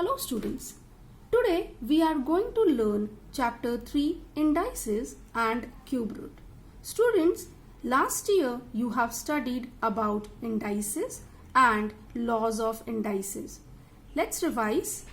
Hello students, today we are going to learn chapter 3 indices and cube root. Students, last year you have studied about indices and laws of indices. Let's revise.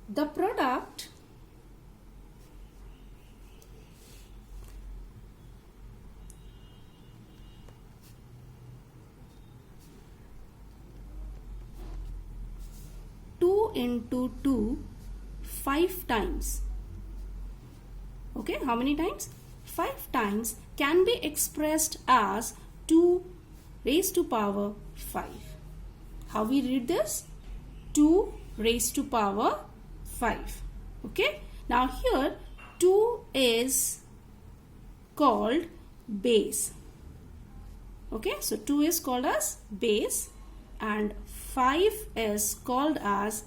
The product into 2 5 times. Okay, how many times? 5 times can be expressed as 2 raised to power 5. How we read this? 2 raised to power 5. Okay, now here 2 is called base. Okay, so 2 is called as base and 5 is called as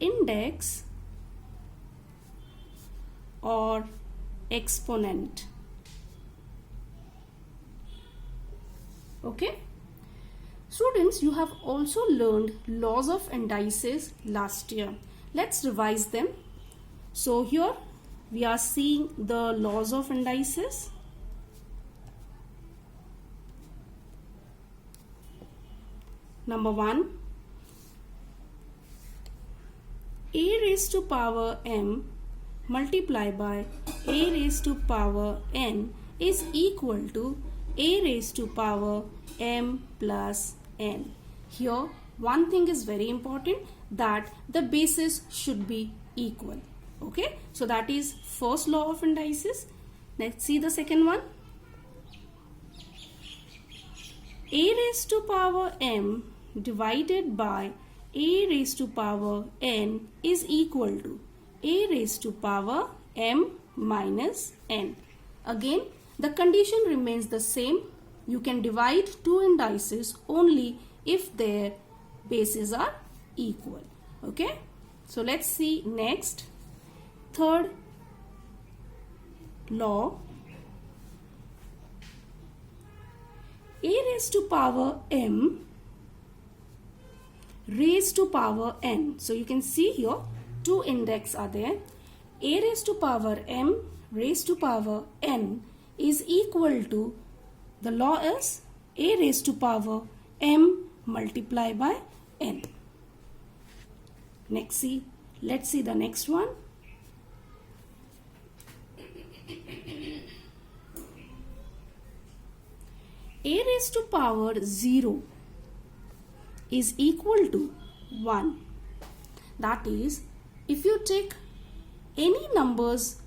index or exponent. Okay, students, you have also learned laws of indices last year. Let's revise them. So here we are seeing the laws of indices. Number 1, a raised to power m multiplied by a raised to power n is equal to a raised to power m plus n. Here one thing is very important, that the bases should be equal. Okay, so that is first law of indices. Let's see the second one. A raised to power m divided by a raised to power n is equal to a raised to power m minus n. Again, the condition remains the same. You can divide two indices only if their bases are equal. Okay, so let's see next. Third law. A raised to power m raised to power n. So you can see here two index are there. A raised to power m raised to power n is equal to, the law is a raised to power m multiplied by n. Let's see the next one. A raised to power 0 is equal to 1. That is, if you take any number's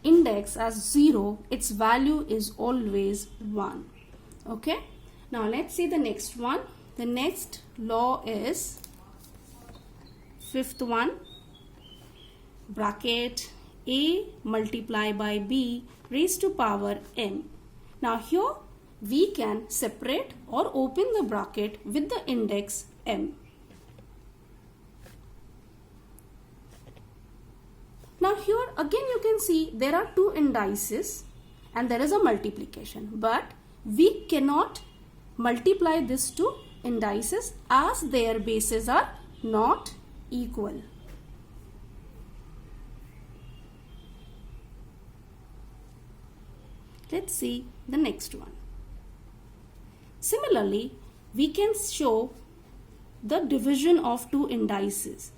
index as 0, its value is always 1. Okay, now let's see the next one. The next law is fifth one, bracket a multiplied by b raised to power m. Now here we can separate or open the bracket with the index m. Now here again you can see there are two indices and there is a multiplication, but we cannot multiply these two indices as their bases are not equal. Let's see the next one. Similarly, we can show the division of two indices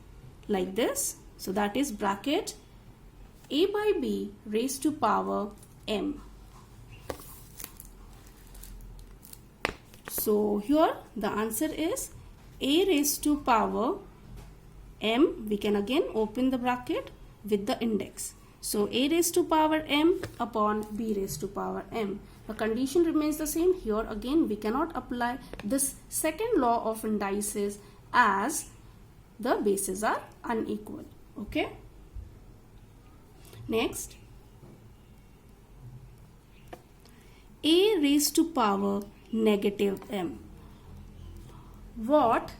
like this. So that is bracket a by b raised to power m. So here the answer is a raised to power m. We can again open the bracket with the index. So a raised to power m upon b raised to power m. The condition remains the same. Here again we cannot apply this second law of indices as the bases are unequal. Okay. Next, a raised to power negative m. What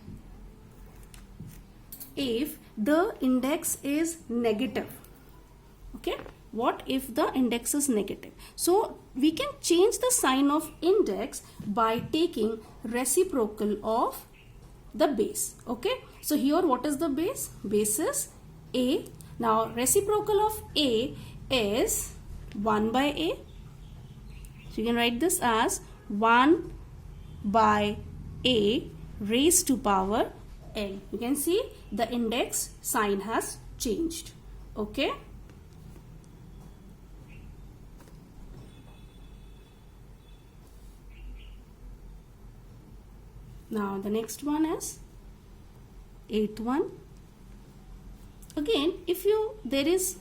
if the index is negative? Okay, what if the index is negative? So we can change the sign of index by taking reciprocal of the base. Okay, So here what is the base? Base is a. Now reciprocal of a is 1 by a. So you can write this as 1 by a raised to power n. You can see the index sign has changed. Okay. Now the next one is 8th one. Again, if there is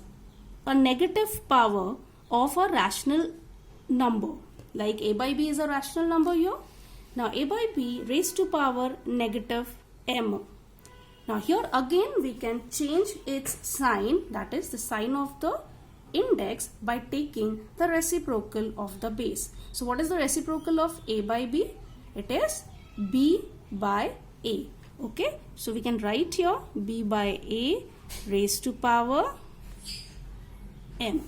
a negative power of a rational number, like a by b is a rational number here. Now a by b raised to power negative m. Now here again we can change its sign, that is the sign of the index, by taking the reciprocal of the base. So what is the reciprocal of a by b? It is b by a. Okay, so we can write here b by a raised to power m.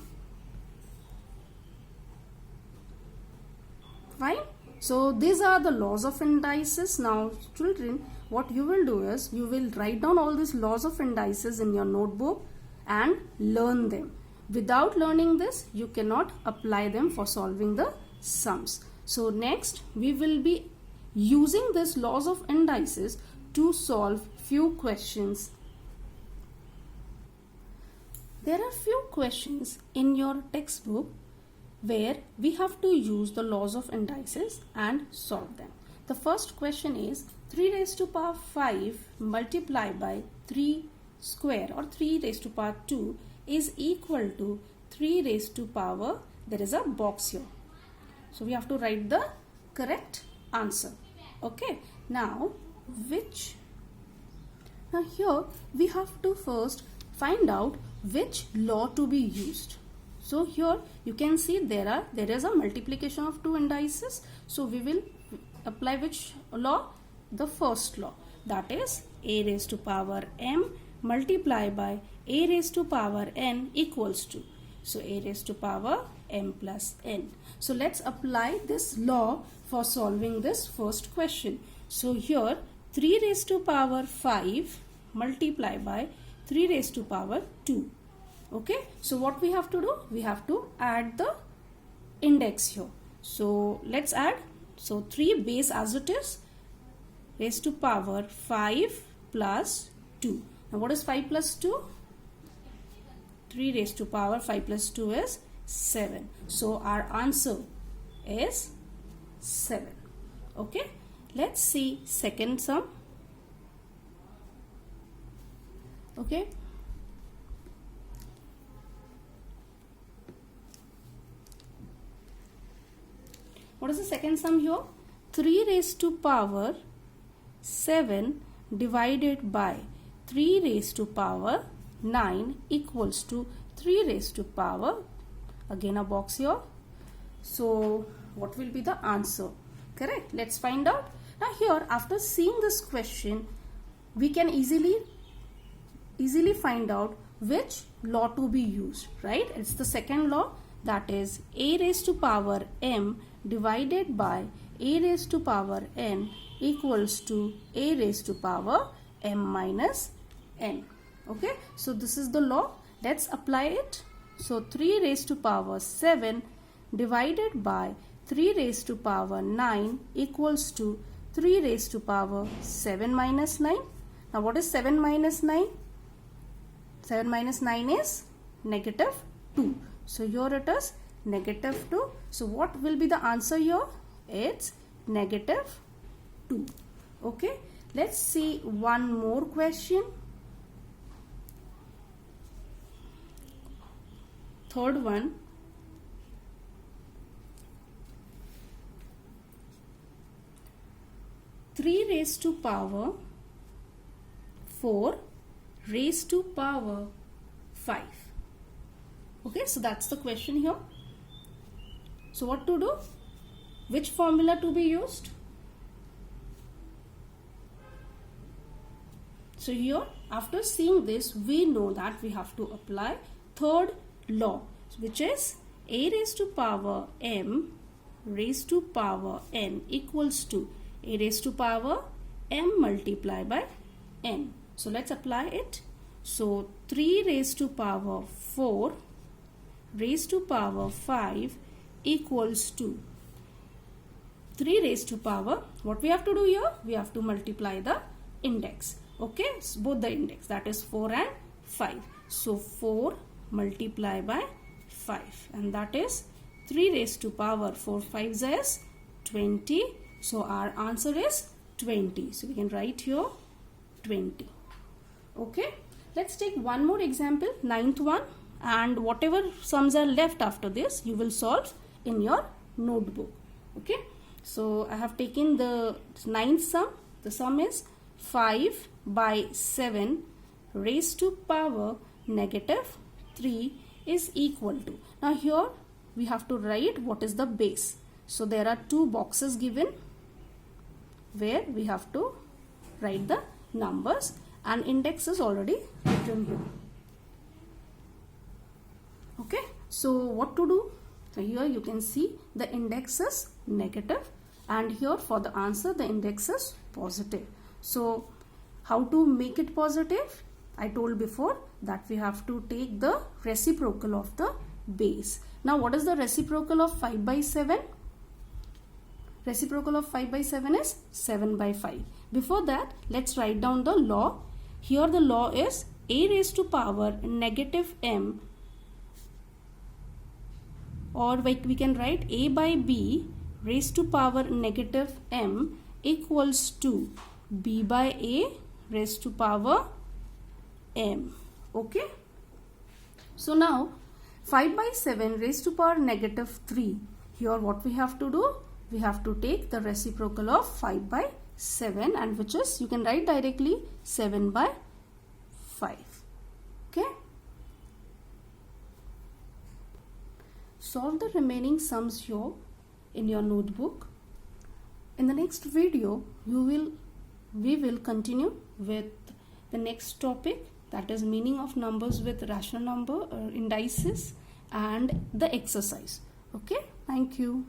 Fine. So these are the laws of indices. Now children, what you will do is you will write down all these laws of indices in your notebook and learn them. Without learning this, you cannot apply them for solving the sums. So next we will be using these laws of indices to solve few questions. There are few questions in your textbook where we have to use the laws of indices and solve them. The first question is 3 raised to power 5 multiplied by 3 square or 3 raised to power 2 is equal to 3 raised to power, there is a box here. So we have to write the correct answer. Okay, now here we have to first find out which law to be used. So here you can see there is a multiplication of two indices. So we will apply which law? The first law, that is a raised to power m multiplied by a raised to power n equals to, so a raised to power m plus n. So let's apply this law for solving this first question. So here 3 raised to power 5 multiplied by 3 raised to power 2. Okay, so what we have to do? We have to add the index here. So let's add. So 3 base as it is, raised to power 5 plus 2. Now what is 5 plus 2? 3 raised to power 5 plus 2 is 7. So our answer is 7. Okay, let's see second sum. Okay, what is the second sum here? 3 raised to power 7 divided by 3 raised to power 9 equals to 3 raised to power, again a box here. So what will be the answer? Correct. Let's find out. Now here, after seeing this question, we can easily find out which law to be used, right? It's the second law, that is a raised to power m divided by a raised to power n equals to a raised to power m minus n. Okay, so this is the law. Let's apply it. So 3 raised to power 7 divided by 3 raised to power 9 equals to 3 raised to power 7 minus 9. Now what is 7 minus 9? 7 minus 9 is negative 2. So here it is negative 2. So what will be the answer here? It's negative 2. Okay, let's see one more question. Third one. Three raised to power 4 raised to power 5. Okay, so that's the question here. So what to do? Which formula to be used? So here, after seeing this, we know that we have to apply third law, which is a raised to power m raised to power n equals to a raised to power m multiplied by n. So let's apply it. So 3 raised to power 4 raised to power 5 equals to 3 raised to power, what we have to do here? We have to multiply the index. Okay, so both the index, that is 4 and 5. So 4 multiplied by 5, and that is 3 raised to power 4 5s is 20. So our answer is 20. So we can write here 20. Okay, let's take one more example, 9th one, and whatever sums are left after this you will solve in your notebook. Okay, so I have taken the 9th sum. The sum is 5 by 7 raised to power negative 3 is equal to. Now here we have to write what is the base. So there are 2 boxes given where we have to write the numbers, and index is already written here. Okay, so what to do? So here you can see the index is negative, and here for the answer the index is positive. So how to make it positive? I told before that we have to take the reciprocal of the base. Now what is the reciprocal of 5 by 7? Reciprocal of 5 by 7 is 7 by 5. Before that, let's write down the law. Here the law is a raised to power negative m, or we can write a by b raised to power negative m equals to b by a raised to power m. Okay. So now 5 by 7 raised to power negative 3. Here what we have to do? We have to take the reciprocal of 5 by 7, and which is, you can write directly 7 by 5. Okay. Solve the remaining sums here in your notebook. In the next video, we will continue with the next topic, that is meaning of numbers with rational number indices and the exercise. Okay, thank you.